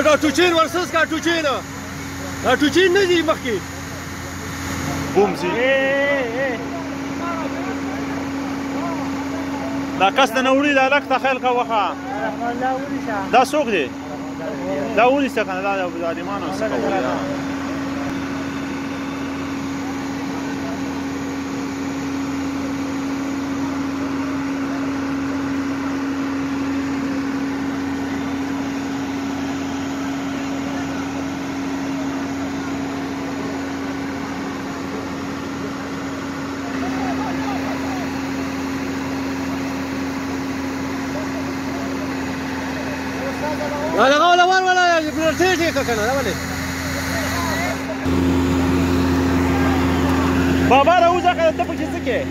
دا ټوچین ورسس کا ټوچین دا ټوچین نه دی مخکې بوم زی دا کس نه وړي دا لک تخیل کا وخه دا څوک دی دا ونیسه کنه دا ظالمانو څه کوي ولا برتيجي كنا ولا بابا راوزه که ته پکې څه کې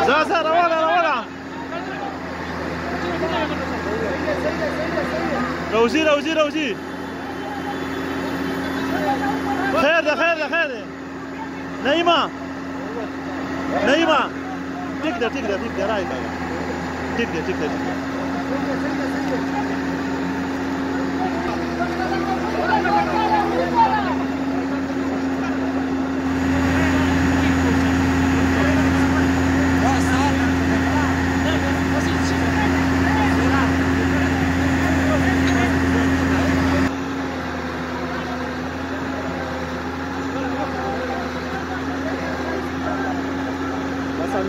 زازا روانه روزي خير ده نايمة تقدر رايك تقدر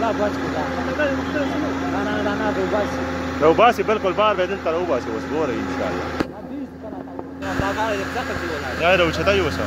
الله باج کړه نه روباسي بالکل بار به دلته روباسي اوس ګوره ان شاء الله دا کار یې ځکه دی ولا یا روچته یوسه